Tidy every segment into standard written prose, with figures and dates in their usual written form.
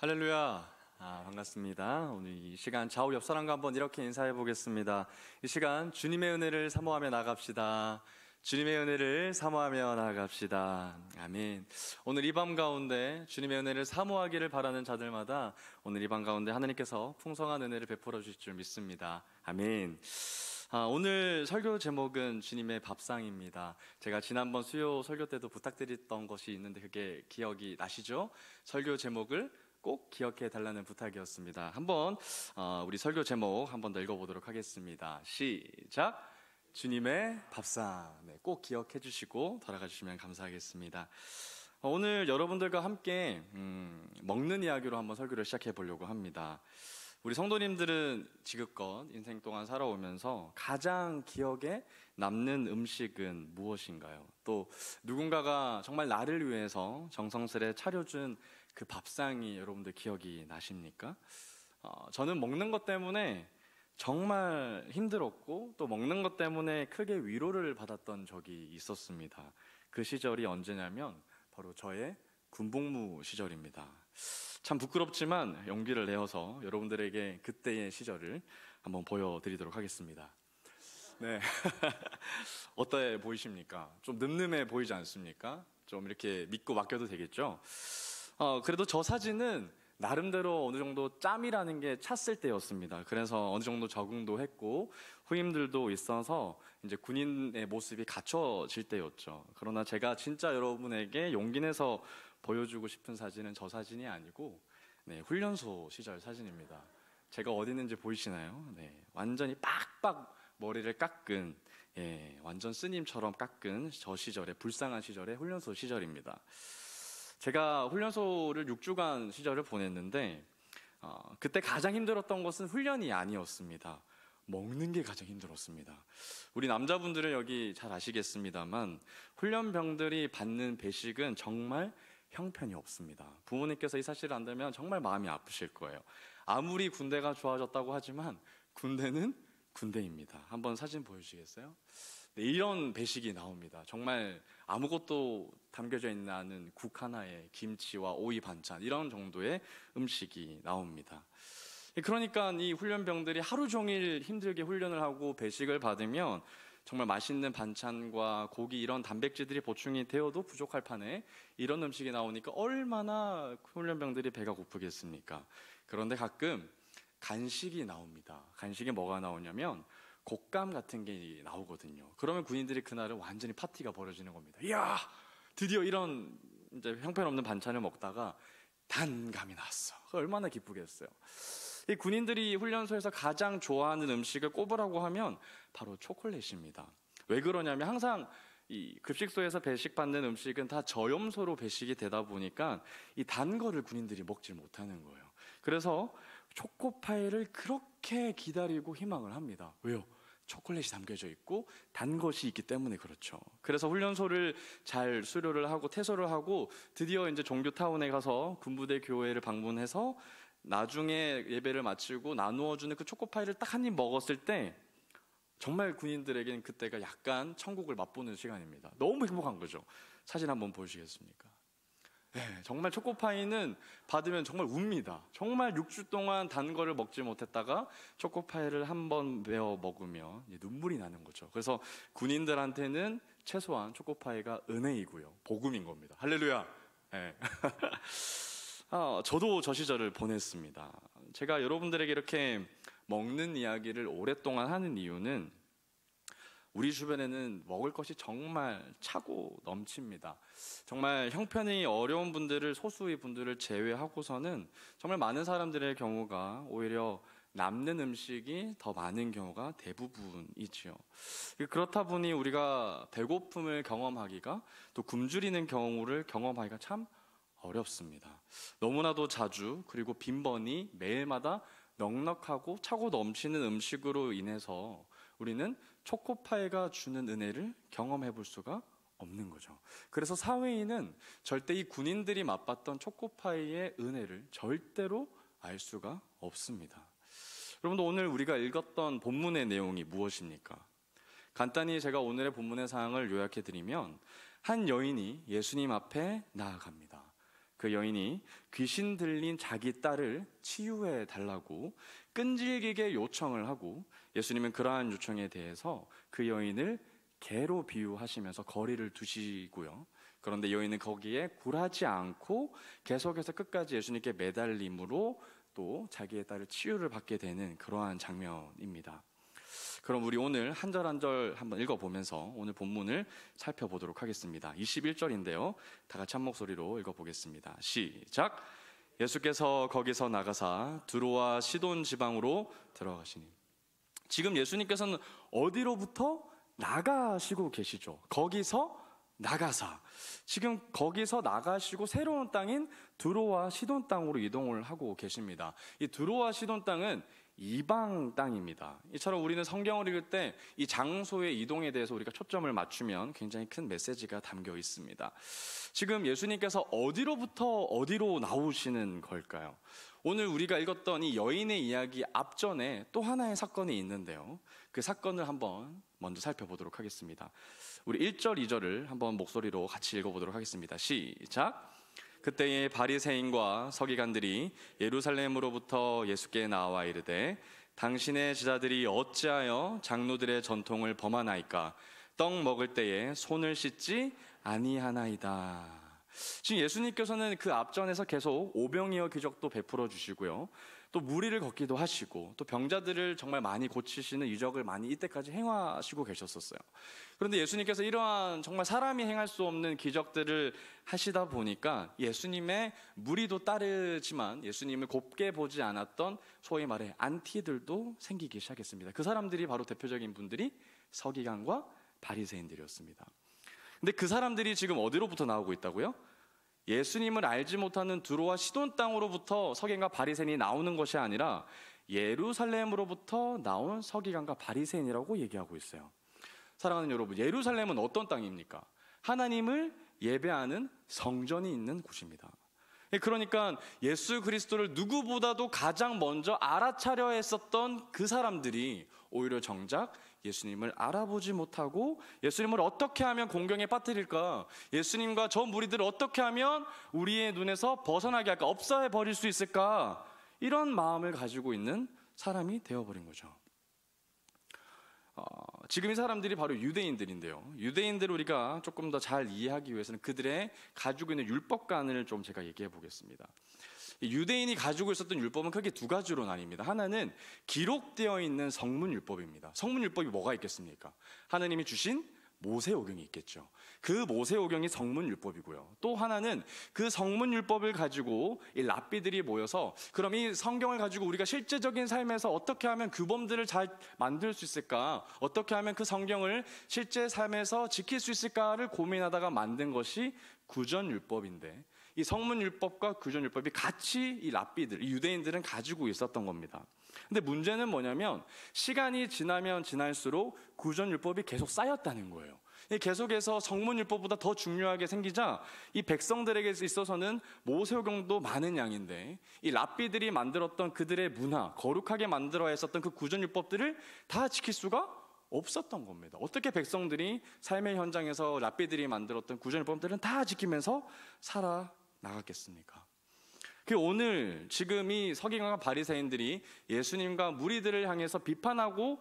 할렐루야. 반갑습니다. 오늘 이 시간 좌우 옆 사람과 한번 이렇게 인사해 보겠습니다. 이 시간 주님의 은혜를 사모하며 나갑시다. 주님의 은혜를 사모하며 나갑시다. 아멘. 오늘 이 밤 가운데 주님의 은혜를 사모하기를 바라는 자들마다 오늘 이 밤 가운데 하나님께서 풍성한 은혜를 베풀어 주실 줄 믿습니다. 아멘. 오늘 설교 제목은 주님의 밥상입니다. 제가 지난번 수요 설교 때도 부탁드렸던 것이 있는데 그게 기억이 나시죠? 설교 제목을 꼭 기억해 달라는 부탁이었습니다. 한번 우리 설교 제목 한번 더 읽어보도록 하겠습니다. 시작! 주님의 밥상. 네, 꼭 기억해 주시고 돌아가 주시면 감사하겠습니다. 오늘 여러분들과 함께 먹는 이야기로 한번 설교를 시작해 보려고 합니다. 우리 성도님들은 지금껏 인생 동안 살아오면서 가장 기억에 남는 음식은 무엇인가요? 또 누군가가 정말 나를 위해서 정성스레 차려준 그 밥상이 여러분들 기억이 나십니까? 저는 먹는 것 때문에 정말 힘들었고 또 먹는 것 때문에 크게 위로를 받았던 적이 있었습니다. 그 시절이 언제냐면 바로 저의 군복무 시절입니다. 참 부끄럽지만 용기를 내어서 여러분들에게 그때의 시절을 한번 보여드리도록 하겠습니다. 네. 어때 보이십니까? 좀 늠름해 보이지 않습니까? 좀 이렇게 믿고 맡겨도 되겠죠? 그래도 저 사진은 나름대로 어느 정도 짬이라는 게 찼을 때였습니다. 그래서 어느 정도 적응도 했고 후임들도 있어서 이제 군인의 모습이 갖춰질 때였죠. 그러나 제가 진짜 여러분에게 용기 내서 보여주고 싶은 사진은 저 사진이 아니고 훈련소 시절 사진입니다. 제가 어디 있는지 보이시나요? 네, 완전히 빡빡 머리를 깎은 완전 스님처럼 깎은 저 시절의 불쌍한 시절의 훈련소 시절입니다. 제가 훈련소를 6주간 시절을 보냈는데 그때 가장 힘들었던 것은 훈련이 아니었습니다. 먹는 게 가장 힘들었습니다. 우리 남자분들은 여기 잘 아시겠습니다만 훈련병들이 받는 배식은 정말 형편이 없습니다. 부모님께서 이 사실을 안다면 정말 마음이 아프실 거예요. 아무리 군대가 좋아졌다고 하지만 군대는 군대입니다. 한번 사진 보여주시겠어요? 네, 이런 배식이 나옵니다. 정말 아무것도 담겨져 있지 않은 국 하나에 김치와 오이 반찬 이런 정도의 음식이 나옵니다. 그러니까 이 훈련병들이 하루 종일 힘들게 훈련을 하고 배식을 받으면 정말 맛있는 반찬과 고기 이런 단백질들이 보충이 되어도 부족할 판에 이런 음식이 나오니까 얼마나 훈련병들이 배가 고프겠습니까? 그런데 가끔 간식이 나옵니다. 간식이 뭐가 나오냐면 곶감 같은 게 나오거든요. 그러면 군인들이 그날은 완전히 파티가 벌어지는 겁니다. 이야, 드디어 이런 이제 형편없는 반찬을 먹다가 단감이 나왔어. 얼마나 기쁘겠어요. 이 군인들이 훈련소에서 가장 좋아하는 음식을 꼽으라고 하면 바로 초콜릿입니다. 왜 그러냐면 항상 이 급식소에서 배식받는 음식은 다 저염소로 배식이 되다 보니까 이 단 거를 군인들이 먹질 못하는 거예요. 그래서 초코파이를 그렇게 기다리고 희망을 합니다. 왜요? 초콜릿이 담겨져 있고 단 것이 있기 때문에 그렇죠. 그래서 훈련소를 잘 수료를 하고 퇴소를 하고 드디어 이제 종교타운에 가서 군부대 교회를 방문해서 나중에 예배를 마치고 나누어주는 그 초코파이를 딱 한 입 먹었을 때 정말 군인들에게는 그때가 약간 천국을 맛보는 시간입니다. 너무 행복한 거죠. 사진 한번 보시겠습니까? 네, 정말 초코파이는 받으면 정말 웁니다. 정말 6주 동안 단 거를 먹지 못했다가 초코파이를 한번 베어 먹으면 눈물이 나는 거죠. 그래서 군인들한테는 최소한 초코파이가 은혜이고요, 복음인 겁니다. 할렐루야. 네. 저도 저 시절을 보냈습니다. 제가 여러분들에게 이렇게 먹는 이야기를 오랫동안 하는 이유는 우리 주변에는 먹을 것이 정말 차고 넘칩니다. 정말 형편이 어려운 분들을, 소수의 분들을 제외하고서는 정말 많은 사람들의 경우가 오히려 남는 음식이 더 많은 경우가 대부분이지요. 그렇다 보니 우리가 배고픔을 경험하기가 또 굶주리는 경우를 경험하기가 참 어렵습니다. 너무나도 자주 그리고 빈번히 매일마다 넉넉하고 차고 넘치는 음식으로 인해서 우리는 초코파이가 주는 은혜를 경험해 볼 수가 없는 거죠. 그래서 사회인은 절대 이 군인들이 맛봤던 초코파이의 은혜를 절대로 알 수가 없습니다. 여러분도 오늘 우리가 읽었던 본문의 내용이 무엇입니까? 간단히 제가 오늘의 본문의 사항을 요약해 드리면 한 여인이 예수님 앞에 나아갑니다. 그 여인이 귀신 들린 자기 딸을 치유해 달라고 끈질기게 요청을 하고, 예수님은 그러한 요청에 대해서 그 여인을 개로 비유하시면서 거리를 두시고요. 그런데 여인은 거기에 굴하지 않고 계속해서 끝까지 예수님께 매달림으로 또 자기의 딸을 치유를 받게 되는 그러한 장면입니다. 그럼 우리 오늘 한 절 한 절 한번 읽어보면서 오늘 본문을 살펴보도록 하겠습니다. 21절인데요. 다 같이 한 목소리로 읽어보겠습니다. 시작! 예수께서 거기서 나가사 두로와 시돈 지방으로 들어가시니. 지금 예수님께서는 어디로부터 나가시고 계시죠? 거기서 나가사. 지금 거기서 나가시고 새로운 땅인 두로와 시돈 땅으로 이동을 하고 계십니다. 이 두로와 시돈 땅은 이방 땅입니다. 이처럼 우리는 성경을 읽을 때 이 장소의 이동에 대해서 우리가 초점을 맞추면 굉장히 큰 메시지가 담겨 있습니다. 지금 예수님께서 어디로부터 어디로 나오시는 걸까요? 오늘 우리가 읽었던 이 여인의 이야기 앞전에 또 하나의 사건이 있는데요. 그 사건을 한번 먼저 살펴보도록 하겠습니다. 우리 1절, 2절을 한번 목소리로 같이 읽어보도록 하겠습니다. 시작! 그때에 바리새인과 서기관들이 예루살렘으로부터 예수께 나와 이르되 당신의 제자들이 어찌하여 장로들의 전통을 범하나이까? 떡 먹을 때에 손을 씻지 아니하나이다. 지금 예수님께서는 그 앞전에서 계속 오병이어 기적도 베풀어 주시고요, 또 무리를 걷기도 하시고, 또 병자들을 정말 많이 고치시는 이적을 많이 이때까지 행하시고 계셨었어요. 그런데 예수님께서 이러한 정말 사람이 행할 수 없는 기적들을 하시다 보니까 예수님의 무리도 따르지만 예수님을 곱게 보지 않았던 소위 말해 안티들도 생기기 시작했습니다. 그 사람들이 바로 대표적인 분들이 서기관과 바리새인들이었습니다. 근데 그 사람들이 지금 어디로부터 나오고 있다고요? 예수님을 알지 못하는 두로와 시돈 땅으로부터 서기관과 바리새인이 나오는 것이 아니라 예루살렘으로부터 나온 서기관과 바리새인이라고 얘기하고 있어요. 사랑하는 여러분, 예루살렘은 어떤 땅입니까? 하나님을 예배하는 성전이 있는 곳입니다. 그러니까 예수 그리스도를 누구보다도 가장 먼저 알아차려 했었던 그 사람들이 오히려 정작 예수님을 알아보지 못하고 예수님을 어떻게 하면 공경에 빠뜨릴까? 예수님과 저 무리들을 어떻게 하면 우리의 눈에서 벗어나게 할까? 없애 버릴 수 있을까? 이런 마음을 가지고 있는 사람이 되어버린 거죠. 지금 이 사람들이 바로 유대인들인데요. 유대인들을 우리가 조금 더 잘 이해하기 위해서는 그들의 가지고 있는 율법관을 좀 제가 얘기해 보겠습니다. 유대인이 가지고 있었던 율법은 크게 두 가지로 나뉩니다. 하나는 기록되어 있는 성문율법입니다. 성문율법이 뭐가 있겠습니까? 하나님이 주신 모세오경이 있겠죠. 그 모세오경이 성문율법이고요. 또 하나는 그 성문율법을 가지고 이 랍비들이 모여서 그럼 이 성경을 가지고 우리가 실제적인 삶에서 어떻게 하면 규범들을 잘 만들 수 있을까? 어떻게 하면 그 성경을 실제 삶에서 지킬 수 있을까를 고민하다가 만든 것이 구전율법인데, 이 성문율법과 구전율법이 같이 이 랍비들, 이 유대인들은 가지고 있었던 겁니다. 근데 문제는 뭐냐면 시간이 지나면 지날수록 구전율법이 계속 쌓였다는 거예요. 계속해서 성문율법보다 더 중요하게 생기자 이 백성들에게 있어서는 모세오경도 많은 양인데 이 랍비들이 만들었던 그들의 문화, 거룩하게 만들어 했었던 그 구전율법들을 다 지킬 수가 없었던 겁니다. 어떻게 백성들이 삶의 현장에서 랍비들이 만들었던 구전율법들은 다 지키면서 살아나갔겠습니까? 오늘 지금 이 서기관과 바리새인들이 예수님과 무리들을 향해서 비판하고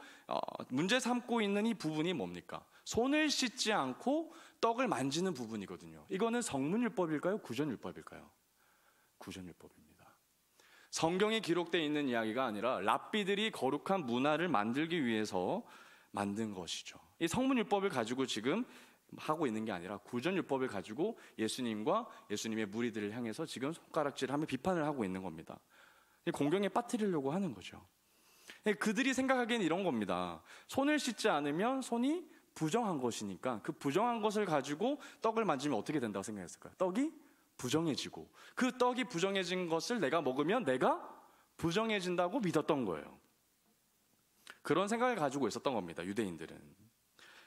문제 삼고 있는 이 부분이 뭡니까? 손을 씻지 않고 떡을 만지는 부분이거든요. 이거는 성문율법일까요? 구전율법일까요? 구전율법입니다. 성경에 기록되어 있는 이야기가 아니라 랍비들이 거룩한 문화를 만들기 위해서 만든 것이죠. 이 성문율법을 가지고 지금 하고 있는 게 아니라 구전율법을 가지고 예수님과 예수님의 무리들을 향해서 지금 손가락질하며 비판을 하고 있는 겁니다. 공경에 빠뜨리려고 하는 거죠. 그들이 생각하기엔 이런 겁니다. 손을 씻지 않으면 손이 부정한 것이니까 그 부정한 것을 가지고 떡을 만지면 어떻게 된다고 생각했을까요? 떡이 부정해지고 그 떡이 부정해진 것을 내가 먹으면 내가 부정해진다고 믿었던 거예요. 그런 생각을 가지고 있었던 겁니다, 유대인들은.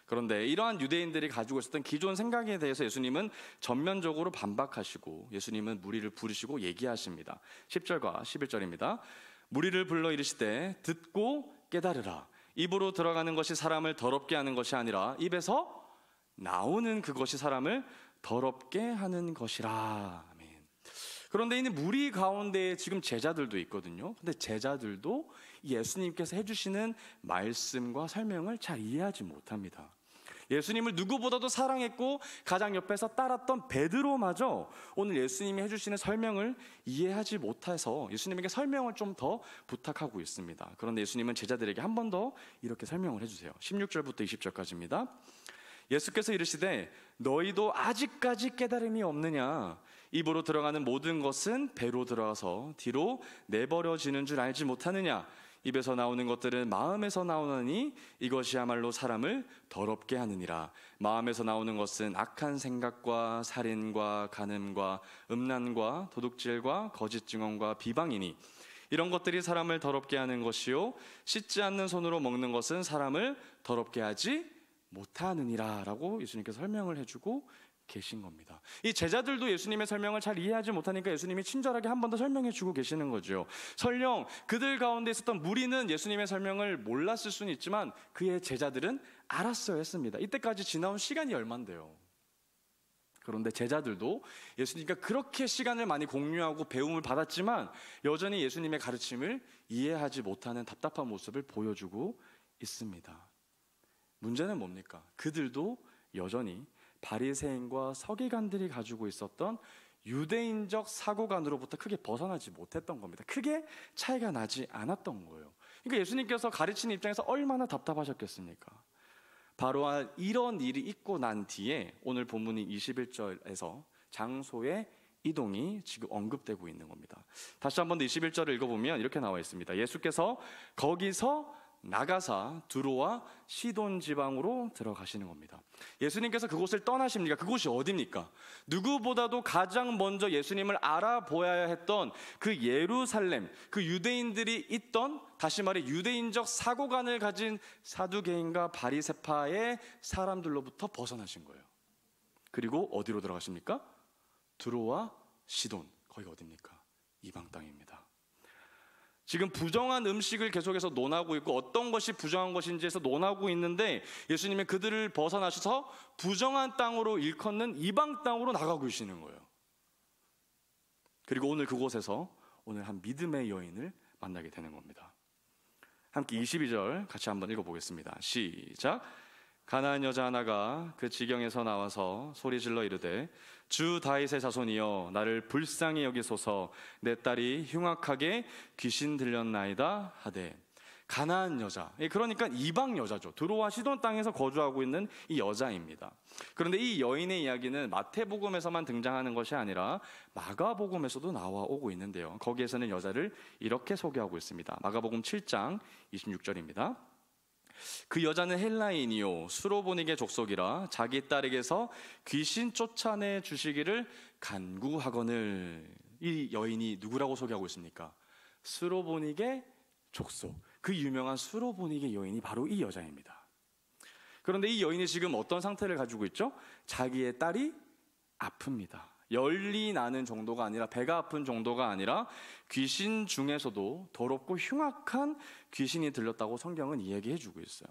그런데 이러한 유대인들이 가지고 있었던 기존 생각에 대해서 예수님은 전면적으로 반박하시고 예수님은 무리를 부르시고 얘기하십니다. 10절과 11절입니다. 무리를 불러 이르시되 듣고 깨달으라. 입으로 들어가는 것이 사람을 더럽게 하는 것이 아니라 입에서 나오는 그것이 사람을 더럽게 하는 것이라. 아멘. 그런데 이 무리 가운데에 지금 제자들도 있거든요. 근데 제자들도 예수님께서 해주시는 말씀과 설명을 잘 이해하지 못합니다. 예수님을 누구보다도 사랑했고 가장 옆에서 따랐던 베드로마저 오늘 예수님이 해주시는 설명을 이해하지 못해서 예수님에게 설명을 좀 더 부탁하고 있습니다. 그런데 예수님은 제자들에게 한 번 더 이렇게 설명을 해주세요. 16절부터 20절까지입니다. 예수께서 이르시되 너희도 아직까지 깨달음이 없느냐? 입으로 들어가는 모든 것은 배로 들어가서 뒤로 내버려지는 줄 알지 못하느냐? 입에서 나오는 것들은 마음에서 나오느니 이것이야말로 사람을 더럽게 하느니라. 마음에서 나오는 것은 악한 생각과 살인과 간음과 음란과 도둑질과 거짓 증언과 비방이니 이런 것들이 사람을 더럽게 하는 것이요 씻지 않는 손으로 먹는 것은 사람을 더럽게 하지 못하느니라 라고 예수님께서 설명을 해주고 계신 겁니다. 이 제자들도 예수님의 설명을 잘 이해하지 못하니까 예수님이 친절하게 한 번 더 설명해 주고 계시는 거죠. 설령 그들 가운데 있었던 무리는 예수님의 설명을 몰랐을 수는 있지만 그의 제자들은 알았어야 했습니다. 이때까지 지나온 시간이 얼만데요. 그런데 제자들도 예수님과 그렇게 시간을 많이 공유하고 배움을 받았지만 여전히 예수님의 가르침을 이해하지 못하는 답답한 모습을 보여주고 있습니다. 문제는 뭡니까? 그들도 여전히 바리새인과 서기관들이 가지고 있었던 유대인적 사고관으로부터 크게 벗어나지 못했던 겁니다. 크게 차이가 나지 않았던 거예요. 그러니까 예수님께서 가르치는 입장에서 얼마나 답답하셨겠습니까? 바로 이런 일이 있고 난 뒤에 오늘 본문이 21절에서 장소의 이동이 지금 언급되고 있는 겁니다. 다시 한번 더 21절을 읽어보면 이렇게 나와 있습니다. 예수께서 거기서 나가사 두로와 시돈 지방으로 들어가시는 겁니다. 예수님께서 그곳을 떠나십니까? 그곳이 어디입니까? 누구보다도 가장 먼저 예수님을 알아보아야 했던 그 예루살렘, 그 유대인들이 있던, 다시 말해 유대인적 사고관을 가진 사두개인과 바리새파의 사람들로부터 벗어나신 거예요. 그리고 어디로 들어가십니까? 두로와 시돈, 거기가 어디입니까? 이방 땅입니다. 지금 부정한 음식을 계속해서 논하고 있고 어떤 것이 부정한 것인지에서 논하고 있는데 예수님은 그들을 벗어나셔서 부정한 땅으로 일컫는 이방 땅으로 나가고 계시는 거예요. 그리고 오늘 그곳에서 오늘 한 믿음의 여인을 만나게 되는 겁니다. 함께 22절 같이 한번 읽어보겠습니다. 시작. 가나안 여자 하나가 그 지경에서 나와서 소리질러 이르되 주 다윗의 자손이여 나를 불쌍히 여기소서 내 딸이 흉악하게 귀신 들렸나이다 하되. 가나안 여자, 그러니까 이방 여자죠. 두로와 시돈 땅에서 거주하고 있는 이 여자입니다. 그런데 이 여인의 이야기는 마태복음에서만 등장하는 것이 아니라 마가복음에서도 나와오고 있는데요. 거기에서는 여자를 이렇게 소개하고 있습니다. 마가복음 7장 26절입니다. 그 여자는 헬라인이요 수로보닉의 족속이라 자기 딸에게서 귀신 쫓아내 주시기를 간구하거늘. 이 여인이 누구라고 소개하고 있습니까? 수로보닉의 족속, 그 유명한 수로보닉의 여인이 바로 이 여자입니다. 그런데 이 여인이 지금 어떤 상태를 가지고 있죠? 자기의 딸이 아픕니다. 열이 나는 정도가 아니라, 배가 아픈 정도가 아니라 귀신 중에서도 더럽고 흉악한 귀신이 들렸다고 성경은 이야기해주고 있어요.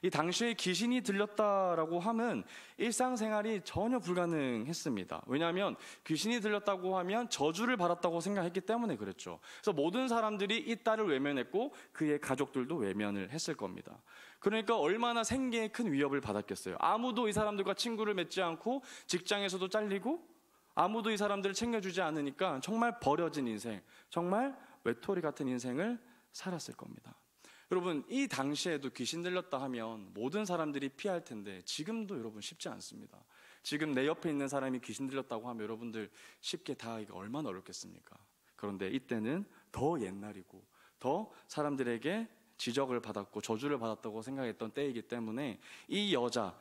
이 당시에 귀신이 들렸다라고 하면 일상생활이 전혀 불가능했습니다. 왜냐하면 귀신이 들렸다고 하면 저주를 받았다고 생각했기 때문에 그랬죠. 그래서 모든 사람들이 이 딸을 외면했고 그의 가족들도 외면을 했을 겁니다. 그러니까 얼마나 생계에 큰 위협을 받았겠어요. 아무도 이 사람들과 친구를 맺지 않고 직장에서도 잘리고 아무도 이 사람들을 챙겨주지 않으니까 정말 버려진 인생, 정말 외톨이 같은 인생을 살았을 겁니다. 여러분, 이 당시에도 귀신 들렸다 하면 모든 사람들이 피할 텐데 지금도 여러분 쉽지 않습니다. 지금 내 옆에 있는 사람이 귀신 들렸다고 하면 여러분들 쉽게 다 이거 얼마나 어렵겠습니까? 그런데 이때는 더 옛날이고 더 사람들에게 지적을 받았고 저주를 받았다고 생각했던 때이기 때문에 이 여자,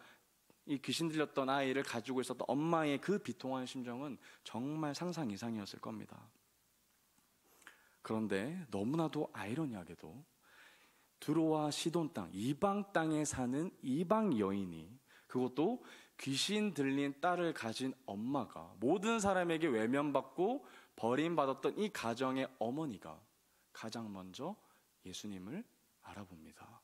이 귀신 들렸던 아이를 가지고 있었던 엄마의 그 비통한 심정은 정말 상상 이상이었을 겁니다. 그런데 너무나도 아이러니하게도 두로와 시돈 땅, 이방 땅에 사는 이방 여인이, 그것도 귀신 들린 딸을 가진 엄마가, 모든 사람에게 외면받고 버림받았던 이 가정의 어머니가 가장 먼저 예수님을 알아봅니다.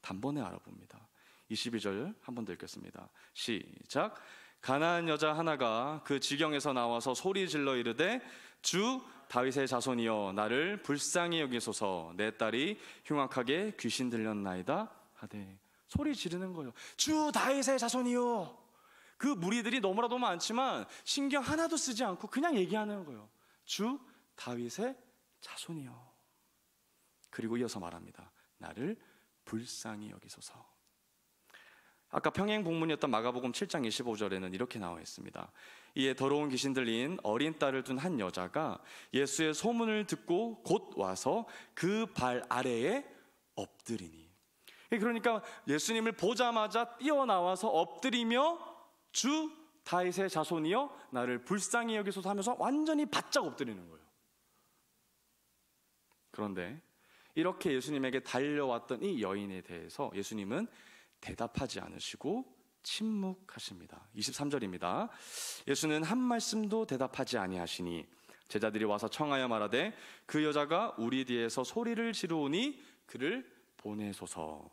단번에 알아봅니다. 22절 한 번 더 읽겠습니다. 시작. 가나안 여자 하나가 그 지경에서 나와서 소리 질러 이르되 주 다윗의 자손이여 나를 불쌍히 여기소서 내 딸이 흉악하게 귀신 들렸나이다 하되. 소리 지르는 거예요. 주 다윗의 자손이요. 그 무리들이 너무나도 많지만 신경 하나도 쓰지 않고 그냥 얘기하는 거예요. 주 다윗의 자손이요. 그리고 이어서 말합니다. 나를 불쌍히 여기소서. 아까 평행 본문이었던 마가복음 7장 25절에는 이렇게 나와 있습니다. 이에 더러운 귀신 들린 어린 딸을 둔 한 여자가 예수의 소문을 듣고 곧 와서 그 발 아래에 엎드리니. 그러니까 예수님을 보자마자 뛰어나와서 엎드리며 주 다윗의 자손이여 나를 불쌍히 여기소서 하면서 완전히 바짝 엎드리는 거예요. 그런데 이렇게 예수님에게 달려왔던 이 여인에 대해서 예수님은 대답하지 않으시고 침묵하십니다. 23절입니다. 예수는 한 말씀도 대답하지 아니하시니 제자들이 와서 청하여 말하되 그 여자가 우리 뒤에서 소리를 지르오니 그를 보내소서.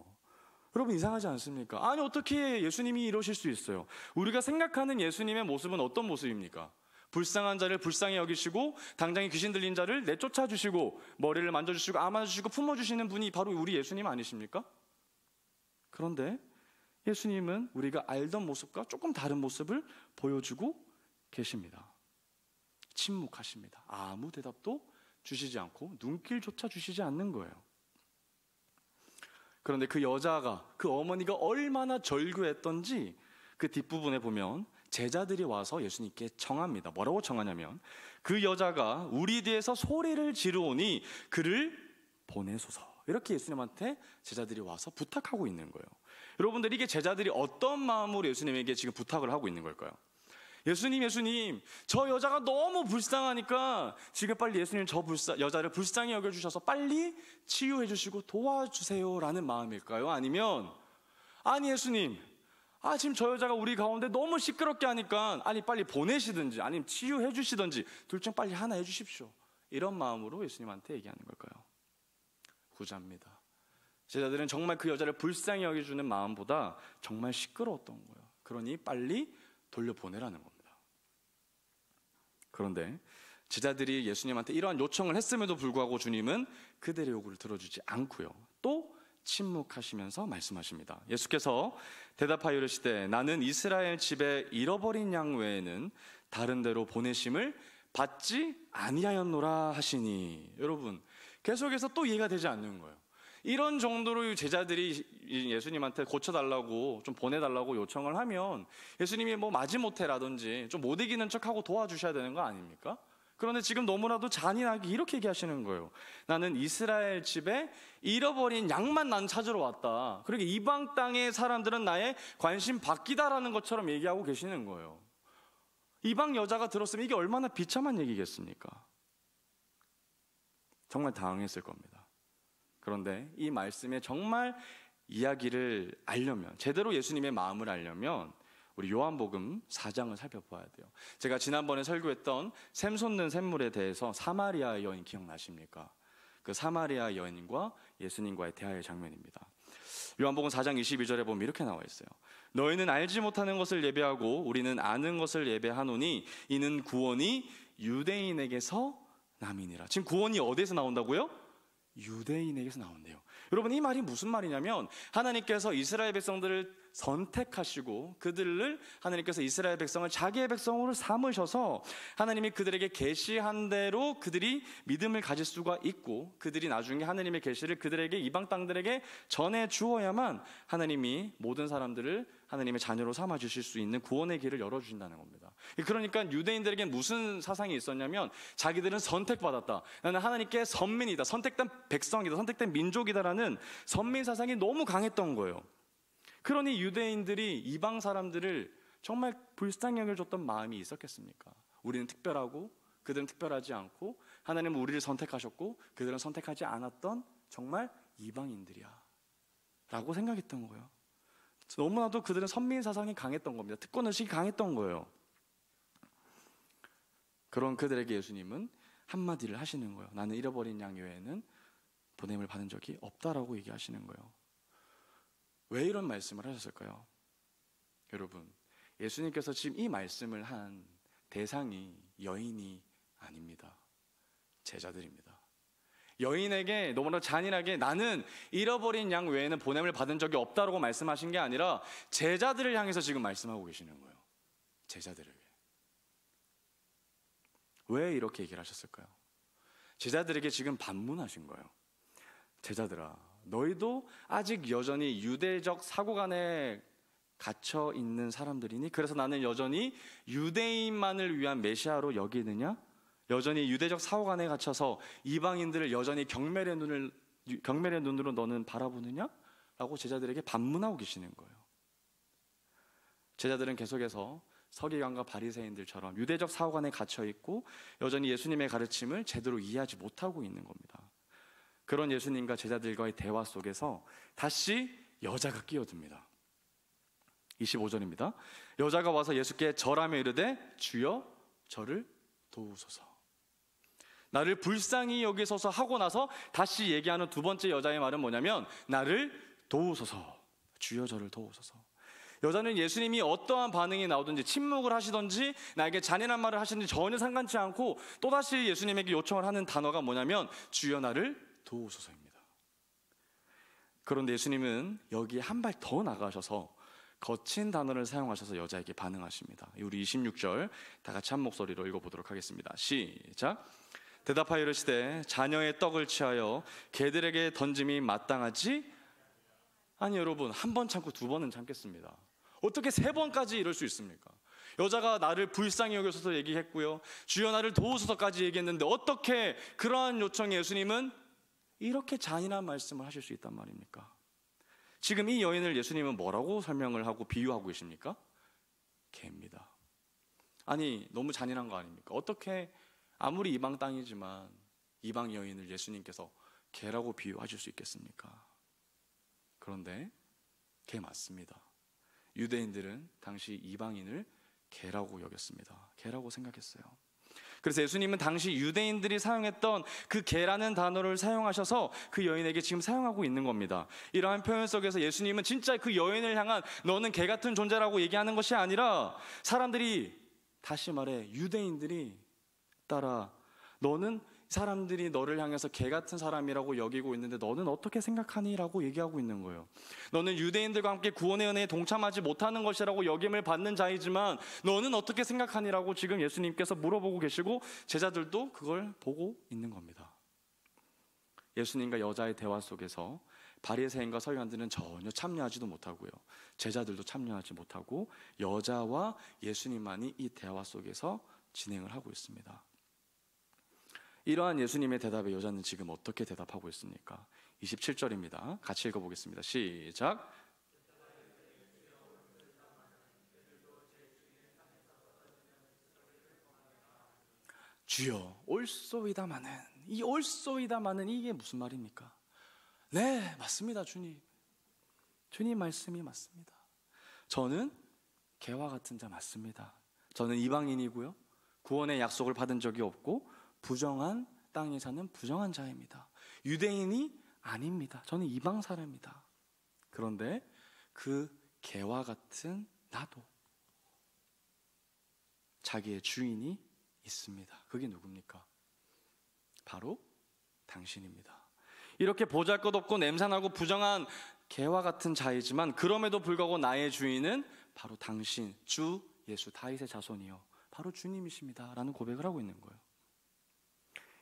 여러분 이상하지 않습니까? 아니 어떻게 예수님이 이러실 수 있어요? 우리가 생각하는 예수님의 모습은 어떤 모습입니까? 불쌍한 자를 불쌍히 여기시고 당장에 귀신 들린 자를 내쫓아 주시고 머리를 만져주시고 안아주시고 품어주시는 분이 바로 우리 예수님 아니십니까? 그런데 예수님은 우리가 알던 모습과 조금 다른 모습을 보여주고 계십니다. 침묵하십니다. 아무 대답도 주시지 않고 눈길조차 주시지 않는 거예요. 그런데 그 여자가, 그 어머니가 얼마나 절규했던지 그 뒷부분에 보면 제자들이 와서 예수님께 청합니다. 뭐라고 청하냐면 그 여자가 우리 뒤에서 소리를 지르오니 그를 보내소서. 이렇게 예수님한테 제자들이 와서 부탁하고 있는 거예요. 여러분들 이게 제자들이 어떤 마음으로 예수님에게 지금 부탁을 하고 있는 걸까요? 예수님, 저 여자가 너무 불쌍하니까 지금 빨리 예수님 여자를 불쌍히 여겨주셔서 빨리 치유해 주시고 도와주세요라는 마음일까요? 아니면 아니 예수님, 지금 저 여자가 우리 가운데 너무 시끄럽게 하니까 아니 빨리 보내시든지 아니면 치유해 주시든지 둘 중 빨리 하나 해주십시오. 이런 마음으로 예수님한테 얘기하는 걸까요? 후자입니다. 제자들은 정말 그 여자를 불쌍히 여겨주는 마음보다 정말 시끄러웠던 거예요. 그러니 빨리 돌려보내라는 겁니다. 그런데 제자들이 예수님한테 이러한 요청을 했음에도 불구하고 주님은 그들의 요구를 들어주지 않고요. 또 침묵하시면서 말씀하십니다. 예수께서 대답하여 이르시되 나는 이스라엘 집에 잃어버린 양 외에는 다른 데로 보내심을 받지 아니하였노라 하시니. 여러분 계속해서 또 이해가 되지 않는 거예요. 이런 정도로 제자들이 예수님한테 고쳐달라고 좀 보내달라고 요청을 하면 예수님이 뭐 마지못해라든지 좀 못 이기는 척하고 도와주셔야 되는 거 아닙니까? 그런데 지금 너무나도 잔인하게 이렇게 얘기하시는 거예요. 나는 이스라엘 집에 잃어버린 양만 난 찾으러 왔다. 그러니까 이방 땅의 사람들은 나의 관심 받기다라는 것처럼 얘기하고 계시는 거예요. 이방 여자가 들었으면 이게 얼마나 비참한 얘기겠습니까? 정말 당황했을 겁니다. 그런데 이 말씀에 정말 이야기를 알려면, 제대로 예수님의 마음을 알려면 우리 요한복음 4장을 살펴봐야 돼요. 제가 지난번에 설교했던 샘 솟는 샘물에 대해서 사마리아 여인 기억나십니까? 그 사마리아 여인과 예수님과의 대화의 장면입니다. 요한복음 4장 22절에 보면 이렇게 나와 있어요. 너희는 알지 못하는 것을 예배하고 우리는 아는 것을 예배하노니 이는 구원이 유대인에게서 남이니라. 지금 구원이 어디에서 나온다고요? 유대인에게서 나온대요. 여러분 이 말이 무슨 말이냐면 하나님께서 이스라엘 백성들을 선택하시고 그들을 하나님께서 이스라엘 백성을 자기의 백성으로 삼으셔서 하나님이 그들에게 계시한 대로 그들이 믿음을 가질 수가 있고 그들이 나중에 하나님의 계시를 그들에게 이방 땅들에게 전해 주어야만 하나님이 모든 사람들을 하나님의 자녀로 삼아 주실 수 있는 구원의 길을 열어 주신다는 겁니다. 그러니까 유대인들에게 무슨 사상이 있었냐면 자기들은 선택받았다. 나는 하나님께 선민이다. 선택된 백성이다. 선택된 민족이다라는 선민 사상이 너무 강했던 거예요. 그러니 유대인들이 이방 사람들을 정말 불쌍히 여겨줬던 마음이 있었겠습니까? 우리는 특별하고 그들은 특별하지 않고 하나님은 우리를 선택하셨고 그들은 선택하지 않았던 정말 이방인들이야 라고 생각했던 거예요. 너무나도 그들은 선민 사상이 강했던 겁니다. 특권의식이 강했던 거예요. 그런 그들에게 예수님은 한마디를 하시는 거예요. 나는 잃어버린 양 외에는 보냄을 받은 적이 없다라고 얘기하시는 거예요. 왜 이런 말씀을 하셨을까요? 여러분, 예수님께서 지금 이 말씀을 한 대상이 여인이 아닙니다. 제자들입니다. 여인에게 너무나 잔인하게 나는 잃어버린 양 외에는 보냄을 받은 적이 없다라고 말씀하신 게 아니라 제자들을 향해서 지금 말씀하고 계시는 거예요. 제자들에게. 왜 이렇게 얘기를 하셨을까요? 제자들에게 지금 반문하신 거예요. 제자들아, 너희도 아직 여전히 유대적 사고관에 갇혀 있는 사람들이니? 그래서 나는 여전히 유대인만을 위한 메시아로 여기느냐? 여전히 유대적 사고관에 갇혀서 이방인들을 여전히 경멸의 눈으로 너는 바라보느냐? 라고 제자들에게 반문하고 계시는 거예요. 제자들은 계속해서 서기관과 바리새인들처럼 유대적 사고관에 갇혀 있고 여전히 예수님의 가르침을 제대로 이해하지 못하고 있는 겁니다. 그런 예수님과 제자들과의 대화 속에서 다시 여자가 끼어듭니다. 25절입니다. 여자가 와서 예수께 절하며 이르되 주여 저를 도우소서. 나를 불쌍히 여기소서 하고 나서 다시 얘기하는 두 번째 여자의 말은 뭐냐면 나를 도우소서. 주여 저를 도우소서. 여자는 예수님이 어떠한 반응이 나오든지 침묵을 하시든지 나에게 잔인한 말을 하시든지 전혀 상관치 않고 또다시 예수님에게 요청을 하는 단어가 뭐냐면 주여 나를 도우소서입니다. 그런데 예수님은 여기에 한 발 더 나가셔서 거친 단어를 사용하셔서 여자에게 반응하십니다. 우리 26절 다 같이 한 목소리로 읽어보도록 하겠습니다. 시작. 대답하여 이르시되 자녀의 떡을 취하여 개들에게 던짐이 마땅하지? 아니 여러분, 한 번 참고 두 번은 참겠습니다. 어떻게 세 번까지 이럴 수 있습니까? 여자가 나를 불쌍히 여겨서서 얘기했고요, 주여 나를 도우소서까지 얘기했는데 어떻게 그러한 요청에 예수님은 이렇게 잔인한 말씀을 하실 수 있단 말입니까? 지금 이 여인을 예수님은 뭐라고 설명을 하고 비유하고 계십니까? 개입니다. 아니 너무 잔인한 거 아닙니까? 어떻게 아무리 이방 땅이지만 이방 여인을 예수님께서 개라고 비유하실 수 있겠습니까? 그런데 개 맞습니다. 유대인들은 당시 이방인을 개라고 여겼습니다. 개라고 생각했어요. 그래서 예수님은 당시 유대인들이 사용했던 그 개라는 단어를 사용하셔서 그 여인에게 지금 사용하고 있는 겁니다. 이러한 표현 속에서 예수님은 진짜 그 여인을 향한 너는 개 같은 존재라고 얘기하는 것이 아니라 사람들이, 다시 말해 유대인들이 따라 너는, 사람들이 너를 향해서 개 같은 사람이라고 여기고 있는데 너는 어떻게 생각하니? 라고 얘기하고 있는 거예요. 너는 유대인들과 함께 구원의 은혜에 동참하지 못하는 것이라고 여김을 받는 자이지만 너는 어떻게 생각하니? 라고 지금 예수님께서 물어보고 계시고 제자들도 그걸 보고 있는 겁니다. 예수님과 여자의 대화 속에서 바리새인과 서기관들은 전혀 참여하지도 못하고요, 제자들도 참여하지 못하고 여자와 예수님만이 이 대화 속에서 진행을 하고 있습니다. 이러한 예수님의 대답에 여자는 지금 어떻게 대답하고 있습니까? 27절입니다. 같이 읽어보겠습니다. 시작. 주여 올소이다마는, 이 올소이다마는 이게 무슨 말입니까? 네, 맞습니다. 주님 말씀이 맞습니다. 저는 개와 같은 자 맞습니다. 저는 이방인이고요, 구원의 약속을 받은 적이 없고 부정한 땅에 사는 부정한 자입니다. 유대인이 아닙니다. 저는 이방 사람입니다. 그런데 그 개와 같은 나도 자기의 주인이 있습니다. 그게 누굽니까? 바로 당신입니다. 이렇게 보잘것없고 냄새나고 부정한 개와 같은 자이지만 그럼에도 불구하고 나의 주인은 바로 당신, 주 예수 다윗의 자손이요 바로 주님이십니다 라는 고백을 하고 있는 거예요.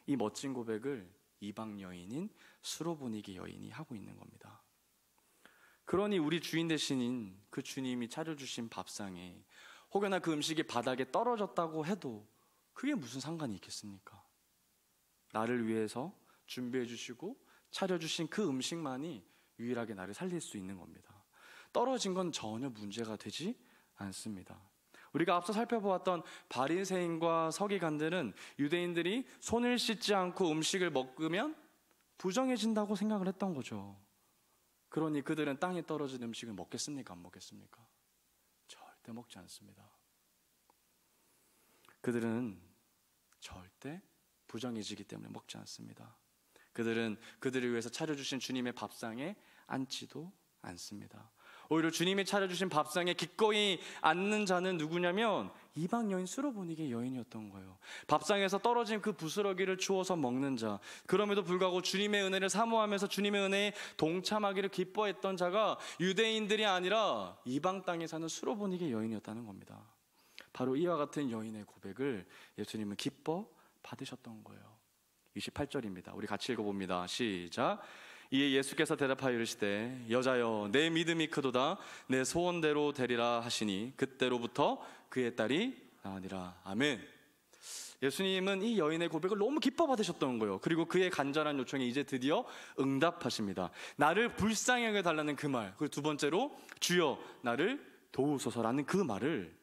이 멋진 고백을 이방 여인인 수로보니게 여인이 하고 있는 겁니다. 그러니 우리 주인 되시는 그 주님이 차려주신 밥상에 혹여나 그 음식이 바닥에 떨어졌다고 해도 그게 무슨 상관이 있겠습니까? 나를 위해서 준비해 주시고 차려주신 그 음식만이 유일하게 나를 살릴 수 있는 겁니다. 떨어진 건 전혀 문제가 되지 않습니다. 우리가 앞서 살펴보았던 바리새인과 서기관들은 유대인들이 손을 씻지 않고 음식을 먹으면 부정해진다고 생각을 했던 거죠. 그러니 그들은 땅에 떨어진 음식을 먹겠습니까? 안 먹겠습니까? 절대 먹지 않습니다. 그들은 절대 부정해지기 때문에 먹지 않습니다. 그들은 그들을 위해서 차려주신 주님의 밥상에 앉지도 않습니다. 오히려 주님이 차려주신 밥상에 기꺼이 앉는 자는 누구냐면 이방 여인 수로보니게 여인이었던 거예요. 밥상에서 떨어진 그 부스러기를 주워서 먹는 자, 그럼에도 불구하고 주님의 은혜를 사모하면서 주님의 은혜에 동참하기를 기뻐했던 자가 유대인들이 아니라 이방 땅에 사는 수로보니게 여인이었다는 겁니다. 바로 이와 같은 여인의 고백을 예수님은 기뻐 받으셨던 거예요. 28절입니다. 우리 같이 읽어봅니다. 시작. 이에 예수께서 대답하여 이르시되 여자여 내 믿음이 크도다 내 소원대로 되리라 하시니 그때로부터 그의 딸이 나으니라. 아멘. 예수님은 이 여인의 고백을 너무 기뻐 받으셨던 거예요. 그리고 그의 간절한 요청에 이제 드디어 응답하십니다. 나를 불쌍히 여겨달라는 그 말, 그리고 두 번째로 주여 나를 도우소서라는 그 말을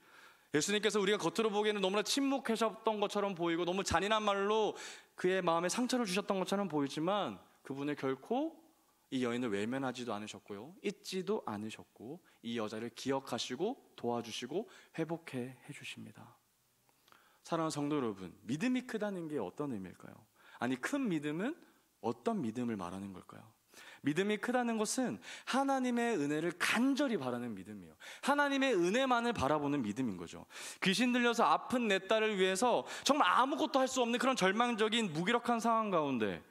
예수님께서 우리가 겉으로 보기에는 너무나 침묵하셨던 것처럼 보이고 너무 잔인한 말로 그의 마음에 상처를 주셨던 것처럼 보이지만 그분은 결코 이 여인을 외면하지도 않으셨고요, 잊지도 않으셨고 이 여자를 기억하시고 도와주시고 회복해 주십니다. 사랑하는 성도 여러분, 믿음이 크다는 게 어떤 의미일까요? 아니, 큰 믿음은 어떤 믿음을 말하는 걸까요? 믿음이 크다는 것은 하나님의 은혜를 간절히 바라는 믿음이에요. 하나님의 은혜만을 바라보는 믿음인 거죠. 귀신 들려서 아픈 내 딸을 위해서 정말 아무것도 할 수 없는 그런 절망적인 무기력한 상황 가운데,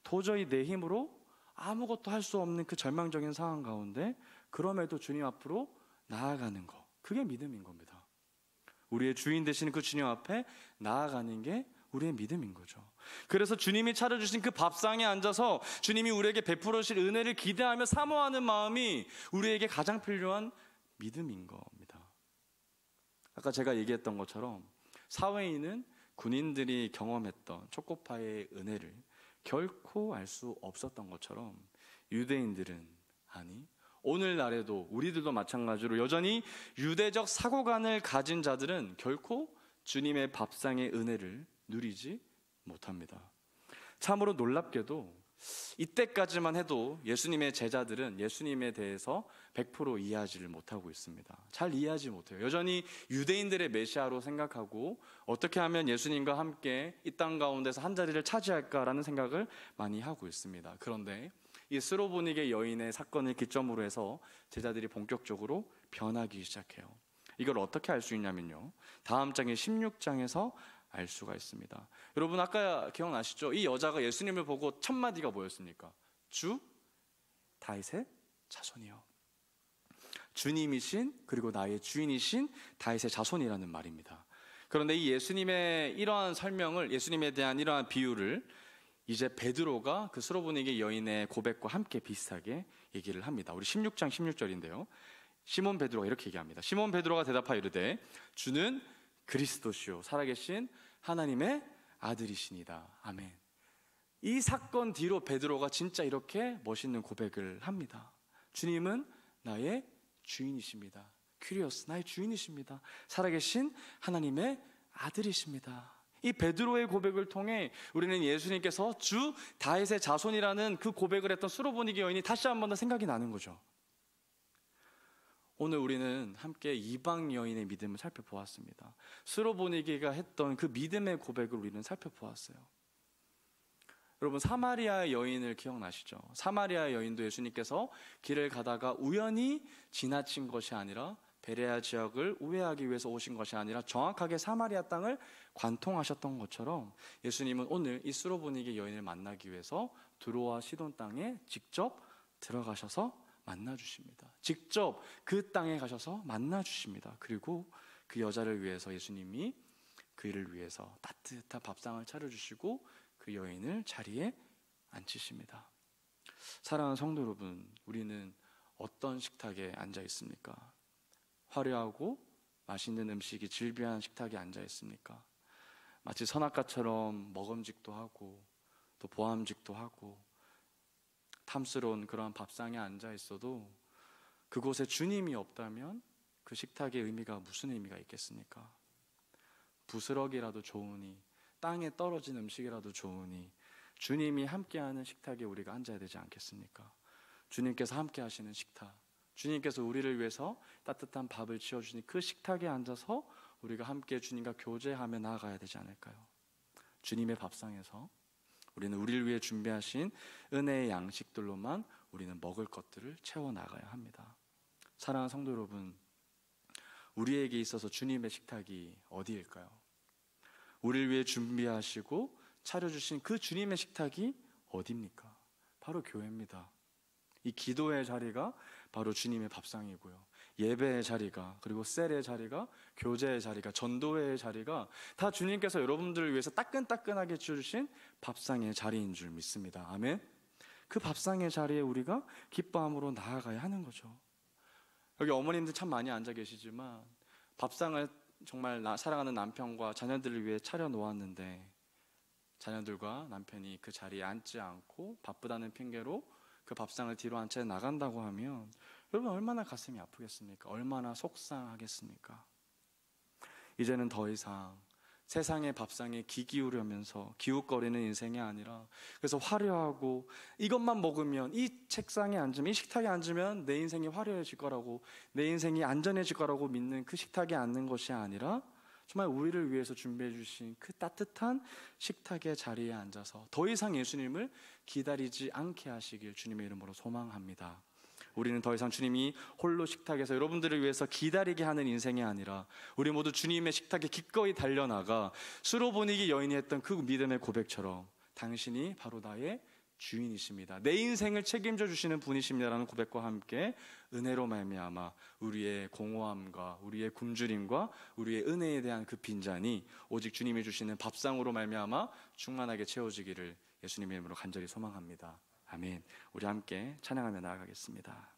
도저히 내 힘으로 아무것도 할 수 없는 그 절망적인 상황 가운데 그럼에도 주님 앞으로 나아가는 것, 그게 믿음인 겁니다. 우리의 주인 되시는 그 주님 앞에 나아가는 게 우리의 믿음인 거죠. 그래서 주님이 차려주신 그 밥상에 앉아서 주님이 우리에게 베풀어 주실 은혜를 기대하며 사모하는 마음이 우리에게 가장 필요한 믿음인 겁니다. 아까 제가 얘기했던 것처럼 사회인은 군인들이 경험했던 초코파이의 은혜를 결코 알 수 없었던 것처럼 유대인들은, 아니 오늘날에도 우리들도 마찬가지로 여전히 유대적 사고관을 가진 자들은 결코 주님의 밥상의 은혜를 누리지 못합니다. 참으로 놀랍게도 이때까지만 해도 예수님의 제자들은 예수님에 대해서 100% 이해하지를 못하고 있습니다. 잘 이해하지 못해요. 여전히 유대인들의 메시아로 생각하고 어떻게 하면 예수님과 함께 이 땅 가운데서 한 자리를 차지할까라는 생각을 많이 하고 있습니다. 그런데 이 스로보니게 여인의 사건을 기점으로 해서 제자들이 본격적으로 변하기 시작해요. 이걸 어떻게 알 수 있냐면요, 다음 장인 16장에서 알 수가 있습니다. 여러분 아까 기억나시죠? 이 여자가 예수님을 보고 첫 마디가 뭐였습니까? 주 다윗의 자손이요. 주님이신, 그리고 나의 주인이신 다윗의 자손이라는 말입니다. 그런데 이 예수님의 이러한 설명을, 예수님에 대한 이러한 비유를 이제 베드로가 그 스로보니게 여인의 고백과 함께 비슷하게 얘기를 합니다. 우리 16장 16절인데요. 시몬 베드로가 이렇게 얘기합니다. 시몬 베드로가 대답하여 이르되 주는 그리스도시요 살아계신 하나님의 아들이시니다. 아멘. 이 사건 뒤로 베드로가 진짜 이렇게 멋있는 고백을 합니다. 주님은 나의 주인이십니다. 큐리오스, 나의 주인이십니다. 살아계신 하나님의 아들이십니다. 이 베드로의 고백을 통해 우리는 예수님께서 주 다윗의 자손이라는 그 고백을 했던 스로보니게 여인이 다시 한 번 더 생각이 나는 거죠. 오늘 우리는 함께 이방 여인의 믿음을 살펴보았습니다. 스로보니게가 했던 그 믿음의 고백을 우리는 살펴보았어요. 여러분, 사마리아 여인을 기억나시죠? 사마리아 여인도 예수님께서 길을 가다가 우연히 지나친 것이 아니라, 베레아 지역을 우회하기 위해서 오신 것이 아니라 정확하게 사마리아 땅을 관통하셨던 것처럼 예수님은 오늘 이 스로보니게 여인을 만나기 위해서 두로와 시돈 땅에 직접 들어가셔서 만나주십니다. 직접 그 땅에 가셔서 만나주십니다. 그리고 그 여자를 위해서 예수님이 그를 위해서 따뜻한 밥상을 차려주시고 그 여인을 자리에 앉히십니다. 사랑하는 성도 여러분, 우리는 어떤 식탁에 앉아 있습니까? 화려하고 맛있는 음식이 즐비한 식탁에 앉아 있습니까? 마치 선악과처럼 먹음직도 하고 또 보암직도 하고 탐스러운 그러한 밥상에 앉아 있어도 그곳에 주님이 없다면 그 식탁의 의미가 무슨 의미가 있겠습니까? 부스러기라도 좋으니, 땅에 떨어진 음식이라도 좋으니 주님이 함께하는 식탁에 우리가 앉아야 되지 않겠습니까? 주님께서 함께 하시는 식탁, 주님께서 우리를 위해서 따뜻한 밥을 지어주시니 그 식탁에 앉아서 우리가 함께 주님과 교제하며 나아가야 되지 않을까요? 주님의 밥상에서 우리는 우리를 위해 준비하신 은혜의 양식들로만 우리는 먹을 것들을 채워나가야 합니다. 사랑하는 성도 여러분, 우리에게 있어서 주님의 식탁이 어디일까요? 우리를 위해 준비하시고 차려주신 그 주님의 식탁이 어디입니까? 바로 교회입니다. 이 기도의 자리가 바로 주님의 밥상이고요, 예배의 자리가, 그리고 셀의 자리가, 교제의 자리가, 전도회의 자리가 다 주님께서 여러분들을 위해서 따끈따끈하게 지어주신 밥상의 자리인 줄 믿습니다. 아멘. 그 밥상의 자리에 우리가 기뻐함으로 나아가야 하는 거죠. 여기 어머님들 참 많이 앉아 계시지만 밥상을 정말 사랑하는 남편과 자녀들을 위해 차려 놓았는데 자녀들과 남편이 그 자리에 앉지 않고 바쁘다는 핑계로 그 밥상을 뒤로 한 채 나간다고 하면 여러분 얼마나 가슴이 아프겠습니까? 얼마나 속상하겠습니까? 이제는 더 이상 세상의 밥상에 귀 기울이면서 기웃거리는 인생이 아니라, 그래서 화려하고 이것만 먹으면, 이 책상에 앉으면, 이 식탁에 앉으면 내 인생이 화려해질 거라고, 내 인생이 안전해질 거라고 믿는 그 식탁에 앉는 것이 아니라 정말 우리를 위해서 준비해 주신 그 따뜻한 식탁의 자리에 앉아서 더 이상 예수님을 기다리지 않게 하시길 주님의 이름으로 소망합니다. 우리는 더 이상 주님이 홀로 식탁에서 여러분들을 위해서 기다리게 하는 인생이 아니라 우리 모두 주님의 식탁에 기꺼이 달려나가 수로 보니기 여인이 했던 그 믿음의 고백처럼 당신이 바로 나의 주인이십니다, 내 인생을 책임져 주시는 분이십니다라는 고백과 함께 은혜로 말미암아 우리의 공허함과 우리의 굶주림과 우리의 은혜에 대한 그 빈잔이 오직 주님이 주시는 밥상으로 말미암아 충만하게 채워지기를 예수님의 이름으로 간절히 소망합니다. 아멘. 우리 함께 찬양하며 나아가겠습니다.